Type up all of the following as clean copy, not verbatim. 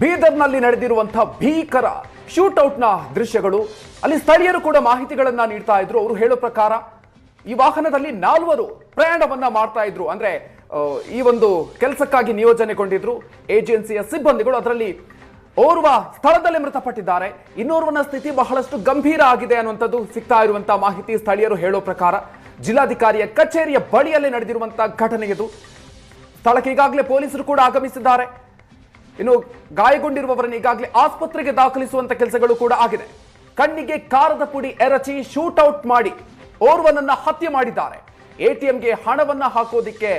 ಬೀದರ್ನಲ್ಲಿ ನಡೆದಿರುವಂತಹ ಭೀಕರ ಶೂಟ್ಔಟ್ನ ದೃಶ್ಯಗಳು. ಅಲ್ಲಿ ಸ್ಥಳೀಯರು ಕೂಡ ಮಾಹಿತಿಗಳನ್ನ ನೀಡ್ತಾ ಇದ್ರು. ಅವರು ಹೇಳೋ ಪ್ರಕಾರ ಈ ವಾಹನದಲ್ಲಿ 4 ಪ್ರಯಾಣವನ್ನ ಮಾಡ್ತಾ ಇದ್ರು. ಅಂದ್ರೆ ಈ ಒಂದು ಕೆಲಸಕ್ಕಾಗಿ ನಿಯೋಜನೆಗೊಂಡಿದ್ರು ಏಜೆನ್ಸಿಯ ಸಿಬ್ಬಂದಿಗಳು. ಅದರಲ್ಲಿ ಓರ್ವ ಸ್ಥಳದಲ್ಲೇ ಮೃತಪಟ್ಟಿದ್ದಾರೆ. ಇನ್ನೋರ್ವನ ಸ್ಥಿತಿ ಬಹಳಷ್ಟು ಗಂಭೀರ ಆಗಿದೆ ಅನ್ನುವಂಥದ್ದು ಸಿಗ್ತಾ ಇರುವಂತಹ ಮಾಹಿತಿ. ಸ್ಥಳೀಯರು ಹೇಳೋ ಪ್ರಕಾರ ಜಿಲ್ಲಾಧಿಕಾರಿಯ ಕಚೇರಿಯ ಬಳಿಯಲ್ಲೇ ನಡೆದಿರುವಂತಹ ಘಟನೆ ಇದು. ಸ್ಥಳಕ್ಕೆ ಈಗಾಗಲೇ ಪೊಲೀಸರು ಕೂಡ ಆಗಮಿಸಿದ್ದಾರೆ. ಇನ್ನು ಗಾಯಗೊಂಡಿರುವವರನ್ನು ಈಗಾಗಲೇ ಆಸ್ಪತ್ರೆಗೆ ದಾಖಲಿಸುವಂತ ಕೆಲಸಗಳು ಕೂಡ ಆಗಿದೆ. ಕಣ್ಣಿಗೆ ಕಾರದ ಪುಡಿ ಎರಚಿ ಶೂಟ್ಔಟ್ ಮಾಡಿ ಓರ್ವನನ್ನ ಹತ್ಯೆ ಮಾಡಿದ್ದಾರೆ. ಎಟಿಎಂಗೆ ಹಣವನ್ನ ಹಾಕೋದಿಕ್ಕೆ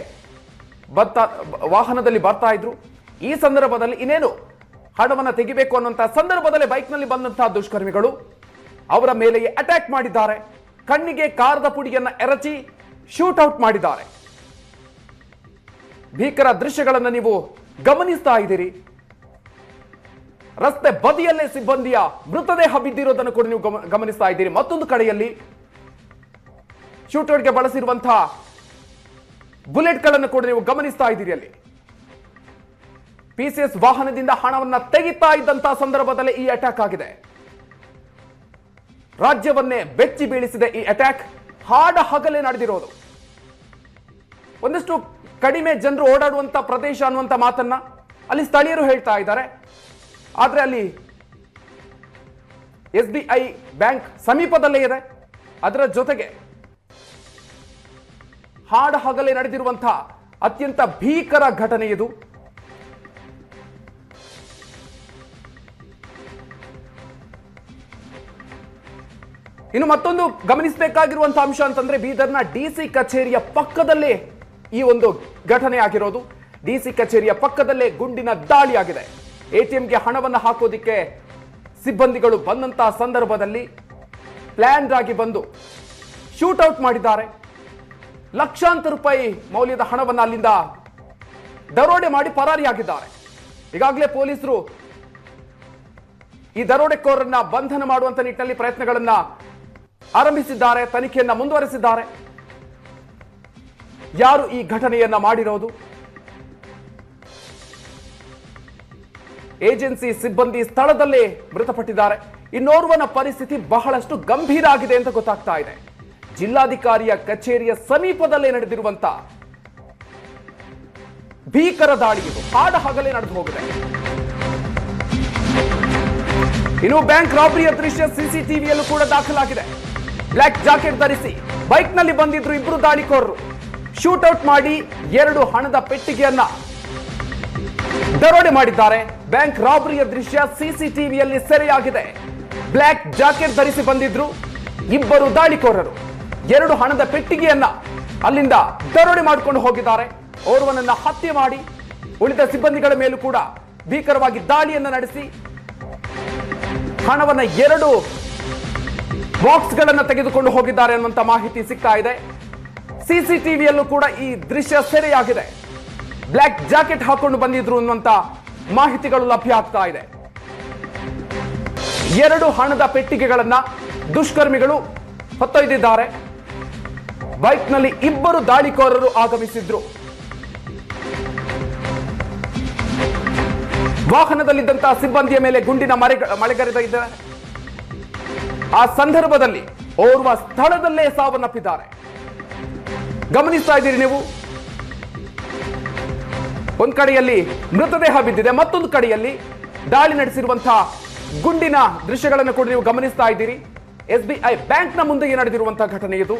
ವಾಹನದಲ್ಲಿ ಬರ್ತಾ ಇದ್ರು. ಈ ಸಂದರ್ಭದಲ್ಲಿ ಇನ್ನೇನು ಹಣವನ್ನ ತೆಗಿಬೇಕು ಅನ್ನುವಂತಹ ಸಂದರ್ಭದಲ್ಲಿ ಬೈಕ್ನಲ್ಲಿ ಬಂದಂತಹ ದುಷ್ಕರ್ಮಿಗಳು ಅವರ ಮೇಲೆಯೇ ಅಟ್ಯಾಕ್ ಮಾಡಿದ್ದಾರೆ. ಕಣ್ಣಿಗೆ ಕಾರದ ಪುಡಿಯನ್ನ ಎರಚಿ ಶೂಟ್ಔಟ್ ಮಾಡಿದ್ದಾರೆ. ಭೀಕರ ದೃಶ್ಯಗಳನ್ನು ನೀವು ಗಮನಿಸ್ತಾ ಇದ್ದೀರಿ. ರಸ್ತೆ ಬದಿಯಲ್ಲೇ ಸಿಬ್ಬಂದಿಯ ಮೃತದೇಹ ಬಿದ್ದಿರೋದನ್ನು ಕೂಡ ನೀವು ಗಮನಿಸ್ತಾ ಇದ್ದೀರಿ. ಮತ್ತೊಂದು ಕಡೆಯಲ್ಲಿ ಶೂಟೌಟ್ಗೆ ಬಳಸಿರುವಂತಹ ಬುಲೆಟ್ಗಳನ್ನು ಕೂಡ ನೀವು ಗಮನಿಸ್ತಾ ಇದ್ದೀರಿ. ಅಲ್ಲಿ ಪಿಸಿಎಸ್ ವಾಹನದಿಂದ ಹಣವನ್ನ ತೆಗಿತಾ ಇದ್ದಂತಹ ಸಂದರ್ಭದಲ್ಲಿ ಈ ಅಟ್ಯಾಕ್ ಆಗಿದೆ. ರಾಜ್ಯವನ್ನೇ ಬೆಚ್ಚಿ ಬೀಳಿಸಿದೆ ಈ ಅಟ್ಯಾಕ್. ಹಾಡ ಹಗಲೇ ನಡೆದಿರೋದು. ಒಂದಿಷ್ಟು ಕಡಿಮೆ ಜನರು ಓಡಾಡುವಂತ ಪ್ರದೇಶ ಅನ್ನುವಂತ ಮಾತನ್ನ ಅಲ್ಲಿ ಸ್ಥಳೀಯರು ಹೇಳ್ತಾ ಇದ್ದಾರೆ. ಆದ್ರೆ ಅಲ್ಲಿ SBI ಬ್ಯಾಂಕ್ ಸಮೀಪದಲ್ಲೇ ಇದೆ. ಅದರ ಜೊತೆಗೆ ಹಾಡ ಹಗಲೇ ನಡೆದಿರುವಂತಹ ಅತ್ಯಂತ ಭೀಕರ ಘಟನೆ ಇದು. ಇನ್ನು ಮತ್ತೊಂದು ಗಮನಿಸಬೇಕಾಗಿರುವಂತಹ ಅಂಶ ಅಂತಂದ್ರೆ ಬೀದರ್ನ DC ಕಚೇರಿಯ ಪಕ್ಕದಲ್ಲೇ ಈ ಒಂದು ಘಟನೆ ಆಗಿರೋದು. DC ಕಚೇರಿಯ ಪಕ್ಕದಲ್ಲೇ ಗುಂಡಿನ ದಾಳಿ ಆಗಿದೆ. ATMಗೆ ಹಣವನ್ನು ಹಾಕೋದಿಕ್ಕೆ ಸಿಬ್ಬಂದಿಗಳು ಬಂದಂತಹ ಸಂದರ್ಭದಲ್ಲಿ ಪ್ಲಾನ್ ಆಗಿ ಬಂದು ಶೂಟ್ಔಟ್ ಮಾಡಿದ್ದಾರೆ. ಲಕ್ಷಾಂತರ ರೂಪಾಯಿ ಮೌಲ್ಯದ ಹಣವನ್ನು ಅಲ್ಲಿಂದ ದರೋಡೆ ಮಾಡಿ ಪರಾರಿಯಾಗಿದ್ದಾರೆ. ಈಗಾಗಲೇ ಪೊಲೀಸರು ಈ ದರೋಡೆಕೋರರನ್ನ ಬಂಧನ ಮಾಡುವಂತ ನಿಟ್ಟಿನಲ್ಲಿ ಪ್ರಯತ್ನಗಳನ್ನ ಆರಂಭಿಸಿದ್ದಾರೆ. ತನಿಖೆಯನ್ನ ಮುಂದುವರೆಸಿದ್ದಾರೆ. ಯಾರು ಈ ಘಟನೆಯನ್ನ ಮಾಡಿರೋದು? ಏಜೆನ್ಸಿ ಸಿಬ್ಬಂದಿ ಸ್ಥಳದಲ್ಲೇ ಮೃತಪಟ್ಟಿದ್ದಾರೆ. ಇನ್ನೋರ್ವನ ಪರಿಸ್ಥಿತಿ ಬಹಳಷ್ಟು ಗಂಭೀರ ಆಗಿದೆ ಅಂತ ಗೊತ್ತಾಗ್ತಾ ಇದೆ. ಜಿಲ್ಲಾಧಿಕಾರಿಯ ಕಚೇರಿಯ ಸಮೀಪದಲ್ಲೇ ನಡೆದಿರುವಂತ ಭೀಕರ ದಾಳಿ ಇದು ಹಾಡ ಹಗಲೇ ನಡೆದು ಹೋಗಿದೆ. ಇನ್ನು ಬ್ಯಾಂಕ್ ರಾಬರಿಯ ದೃಶ್ಯ CCTVಯಲ್ಲೂ ಕೂಡ ದಾಖಲಾಗಿದೆ. ಬ್ಲಾಕ್ ಜಾಕೆಟ್ ಧರಿಸಿ ಬೈಕ್ ನಲ್ಲಿ ಬಂದಿದ್ರು 2 ದಾಳಿಕೋರರು. ಶೂಟ್ಔಟ್ ಮಾಡಿ 2 ಹಣದ ಪೆಟ್ಟಿಗೆಯನ್ನ ದರೋಡೆ ಮಾಡಿದ್ದಾರೆ. ಬ್ಯಾಂಕ್ ರಾಬರಿಯ ದೃಶ್ಯ CCTVಯಲ್ಲಿ ಸೆರೆಯಾಗಿದೆ. ಬ್ಲಾಕ್ ಜಾಕೆಟ್ ಧರಿಸಿ ಬಂದಿದ್ರು 2 ದಾಳಿಕೋರರು 2 ಹಣದ ಪೆಟ್ಟಿಗೆಯನ್ನ ಅಲ್ಲಿಂದ ದರೋಡೆ ಮಾಡಿಕೊಂಡು ಹೋಗಿದ್ದಾರೆ. ಓರ್ವನನ್ನ ಹತ್ಯೆ ಮಾಡಿ ಉಳಿದ ಸಿಬ್ಬಂದಿಗಳ ಮೇಲೂ ಕೂಡ ಭೀಕರವಾಗಿ ದಾಳಿಯನ್ನ ನಡೆಸಿ ಹಣವನ್ನ 2 ಬಾಕ್ಸ್ಗಳನ್ನ ತೆಗೆದುಕೊಂಡು ಹೋಗಿದ್ದಾರೆ ಅನ್ನುವಂತ ಮಾಹಿತಿ ಸಿಗ್ತಾ ಇದೆ. CCTVಯಲ್ಲೂ ಕೂಡ ಈ ದೃಶ್ಯ ಸೆರೆಯಾಗಿದೆ. ಬ್ಲಾಕ್ ಜಾಕೆಟ್ ಹಾಕೊಂಡು ಬಂದಿದ್ರು ಅನ್ನುವಂತ ಮಾಹಿತಿಗಳು ಲಭ್ಯ ಆಗ್ತಾ ಇದೆ. 2 ಹಣದ ಪೆಟ್ಟಿಗೆಗಳನ್ನ ದುಷ್ಕರ್ಮಿಗಳು ಹೊತ್ತೊಯ್ದಿದ್ದಾರೆ. ಬೈಕ್ನಲ್ಲಿ 2 ದಾಳಿಕೋರರು ಆಗಮಿಸಿದ್ರು. ವಾಹನದಲ್ಲಿದ್ದಂತಹ ಸಿಬ್ಬಂದಿಯ ಮೇಲೆ ಗುಂಡಿನ ಮಳೆಗರೆದಿದ್ದಾರೆ. ಆ ಸಂದರ್ಭದಲ್ಲಿ ಓರ್ವ ಸ್ಥಳದಲ್ಲೇ ಸಾವನ್ನಪ್ಪಿದ್ದಾರೆ. ಗಮನಿಸ್ತಾ ಇದ್ದೀರಿ ನೀವು. ಒಂದ್ ಕಡೆಯಲ್ಲಿ ಮೃತದೇಹ ಬಿದ್ದಿದೆ, ಮತ್ತೊಂದು ಕಡೆಯಲ್ಲಿ ದಾಳಿ ನಡೆಸಿರುವಂತಹ ಗುಂಡಿನ ದೃಶ್ಯಗಳನ್ನು ಕೂಡ ನೀವು ಗಮನಿಸ್ತಾ ಇದ್ದೀರಿ. SBI ಬ್ಯಾಂಕ್ನ ಮುಂದೆಯೇ ನಡೆದಿರುವಂತಹ ಘಟನೆ ಇದು.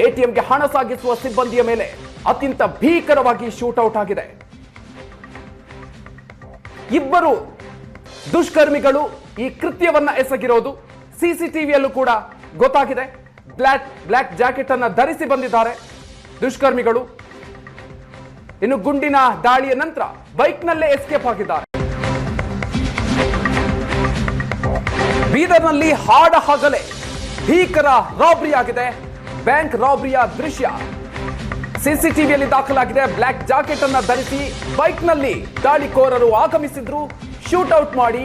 ATMಗೆ ಹಣ ಸಾಗಿಸುವ ಸಿಬ್ಬಂದಿಯ ಮೇಲೆ ಅತ್ಯಂತ ಭೀಕರವಾಗಿ ಶೂಟ್ಔಟ್ ಆಗಿದೆ. 2 ದುಷ್ಕರ್ಮಿಗಳು ಈ ಕೃತ್ಯವನ್ನ ಎಸಗಿರೋದು CCTVಯಲ್ಲೂ ಕೂಡ ಗೊತ್ತಾಗಿದೆ. ಬ್ಲಾಕ್ ಜಾಕೆಟ್ ಅನ್ನ ಧರಿಸಿ ಬಂದಿದ್ದಾರೆ ದುಷ್ಕರ್ಮಿಗಳು. ಇನ್ನು ಗುಂಡಿನ ದಾಳಿಯ ನಂತರ ಬೈಕ್ನಲ್ಲೇ ಎಸ್ಕೇಪ್ ಆಗಿದ್ದಾರೆ. ಬೀದರ್ನಲ್ಲಿ ಹಾಡ ಹಗಲೇ ಭೀಕರ ರಾಬರಿ ಆಗಿದೆ. ಬ್ಯಾಂಕ್ ರಾಬರಿಯ ದೃಶ್ಯ CCTVಯಲ್ಲಿ ದಾಖಲಾಗಿದೆ. ಬ್ಲಾಕ್ ಜಾಕೆಟ್ ಅನ್ನ ಧರಿಸಿ ಬೈಕ್ನಲ್ಲಿ ದಾಳಿಕೋರರು ಆಗಮಿಸಿದ್ರು. ಶೂಟ್ಔಟ್ ಮಾಡಿ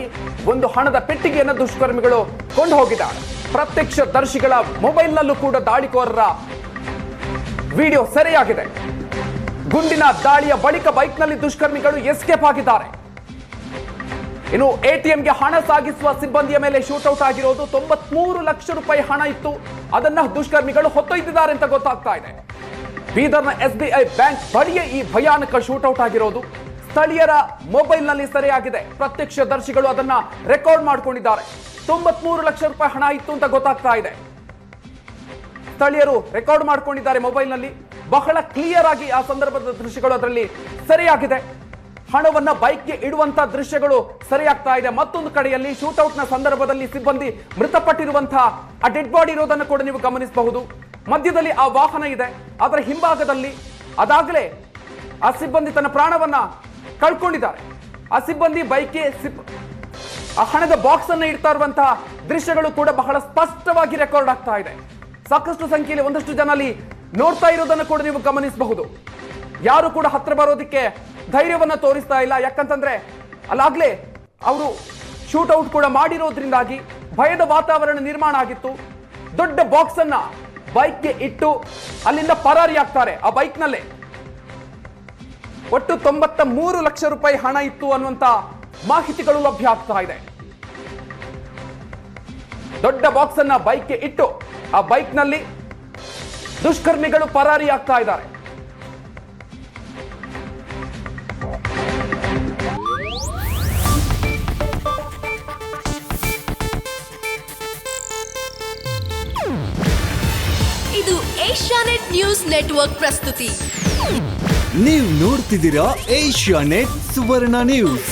1 ಹಣದ ಪೆಟ್ಟಿಗೆಯನ್ನು ದುಷ್ಕರ್ಮಿಗಳು ಕೊಂಡು ಹೋಗಿದ್ದಾರೆ. ಪ್ರತ್ಯಕ್ಷ ದರ್ಶಿಗಳ ಮೊಬೈಲ್ನಲ್ಲೂ ಕೂಡ ದಾಳಿಕೋರರ ವಿಡಿಯೋ ಸೆರೆಯಾಗಿದೆ. ಗುಂಡಿನ ದಾಳಿಯ ಬಳಿಕ ಬೈಕ್ನಲ್ಲಿ ದುಷ್ಕರ್ಮಿಗಳು ಎಸ್ಕೇಪ್ ಆಗಿದ್ದಾರೆ. ಇನ್ನು ಎಟಿಎಂಗೆ ಹಣ ಸಾಗಿಸುವ ಸಿಬ್ಬಂದಿಯ ಮೇಲೆ ಶೂಟೌಟ್ ಆಗಿರೋದು. 93 ಲಕ್ಷ ರೂಪಾಯಿ ಹಣ ಇತ್ತು, ಅದನ್ನ ದುಷ್ಕರ್ಮಿಗಳು ಹೊತ್ತೊಯ್ದಿದ್ದಾರೆ ಅಂತ ಗೊತ್ತಾಗ್ತಾ ಇದೆ. ಬೀದರ್ನ SBI ಬ್ಯಾಂಕ್ ಬಳಿಯೇ ಈ ಭಯಾನಕ ಶೂಟೌಟ್ ಆಗಿರೋದು. ಸ್ಥಳೀಯರ ಮೊಬೈಲ್ನಲ್ಲಿ ಸೆರೆಯಾಗಿದೆ. ಪ್ರತ್ಯಕ್ಷದರ್ಶಿಗಳು ಅದನ್ನ ರೆಕಾರ್ಡ್ ಮಾಡ್ಕೊಂಡಿದ್ದಾರೆ. 93 ಲಕ್ಷ ರೂಪಾಯಿ ಹಣ ಇತ್ತು ಅಂತ ಗೊತ್ತಾಗ್ತಾ ಇದೆ. ಸ್ಥಳೀಯರು ರೆಕಾರ್ಡ್ ಮಾಡ್ಕೊಂಡಿದ್ದಾರೆ ಮೊಬೈಲ್ನಲ್ಲಿ. ಬಹಳ ಕ್ಲಿಯರ್ ಆಗಿ ಆ ಸಂದರ್ಭದ ದೃಶ್ಯಗಳು ಅದರಲ್ಲಿ ಸೆರೆಯಾಗಿದೆ. ಹಣವನ್ನ ಬೈಕ್ಗೆ ಇಡುವಂತ ದೃಶ್ಯಗಳು ಸರಿಯಾಗ್ತಾ ಇದೆ. ಮತ್ತೊಂದು ಕಡೆಯಲ್ಲಿ ಶೂಟೌಟ್ನ ಸಂದರ್ಭದಲ್ಲಿ ಸಿಬ್ಬಂದಿ ಮೃತಪಟ್ಟಿರುವಂತಹ ಆ ಡೆಡ್ ಬಾಡಿ ಇರೋದನ್ನು ಕೂಡ ನೀವು ಗಮನಿಸಬಹುದು. ಮಧ್ಯದಲ್ಲಿ ಆ ವಾಹನ ಇದೆ, ಅದರ ಹಿಂಭಾಗದಲ್ಲಿ ಅದಾಗಲೇ ಆ ಸಿಬ್ಬಂದಿ ತನ್ನ ಪ್ರಾಣವನ್ನ ಕಳ್ಕೊಂಡಿದ್ದಾರೆ. ಆ ಸಿಬ್ಬಂದಿ ಬೈಕ್ಗೆ ಆ ಹಣದ ಬಾಕ್ಸ್ ಅನ್ನ ಇಡ್ತಾ ಇರುವಂತಹ ದೃಶ್ಯಗಳು ಕೂಡ ಬಹಳ ಸ್ಪಷ್ಟವಾಗಿ ರೆಕಾರ್ಡ್ ಆಗ್ತಾ ಇದೆ. ಸಾಕಷ್ಟು ಸಂಖ್ಯೆಯಲ್ಲಿ ಒಂದಷ್ಟು ಜನ ಅಲ್ಲಿ ನೋಡ್ತಾ ಇರೋದನ್ನು ಕೂಡ ನೀವು ಗಮನಿಸಬಹುದು. ಯಾರು ಕೂಡ ಹತ್ರ ಬರೋದಕ್ಕೆ ಧೈರ್ಯವನ್ನ ತೋರಿಸ್ತಾ ಇಲ್ಲ. ಯಾಕಂತಂದ್ರೆ ಅಲ್ಲಾಗ್ಲೇ ಅವರು ಶೂಟೌಟ್ ಕೂಡ ಮಾಡಿರೋದ್ರಿಂದಾಗಿ ಭಯದ ವಾತಾವರಣ ನಿರ್ಮಾಣ ಆಗಿತ್ತು. ದೊಡ್ಡ ಬಾಕ್ಸ್ ಅನ್ನ ಬೈಕ್ಗೆ ಇಟ್ಟು ಅಲ್ಲಿಂದ ಪರಾರಿ ಆಗ್ತಾರೆ. ಆ ಬೈಕ್ನಲ್ಲೇ ಒಟ್ಟು 93 ಲಕ್ಷ ರೂಪಾಯಿ ಹಣ ಇತ್ತು ಅನ್ನುವಂತ ಮಾಹಿತಿಗಳು ಲಭ್ಯ ಆಗ್ತಾ ಇದೆ. ದೊಡ್ಡ ಬಾಕ್ಸ್ ಅನ್ನ ಬೈಕ್ಗೆ ಇಟ್ಟು ಆ ಬೈಕ್ನಲ್ಲಿ ದುಷ್ಕರ್ಮಿಗಳು ಪರಾರಿ ಆಗ್ತಾ ಇದ್ದಾರೆ. ಇದು ಏಷ್ಯಾನೆಟ್ ನ್ಯೂಸ್ ನೆಟ್ವರ್ಕ್ ಪ್ರಸ್ತುತಿ. ನೀವು ನೋಡ್ತಿದ್ದೀರಾ ಏಷ್ಯಾನೆಟ್ ಸುವರ್ಣ ನ್ಯೂಸ್.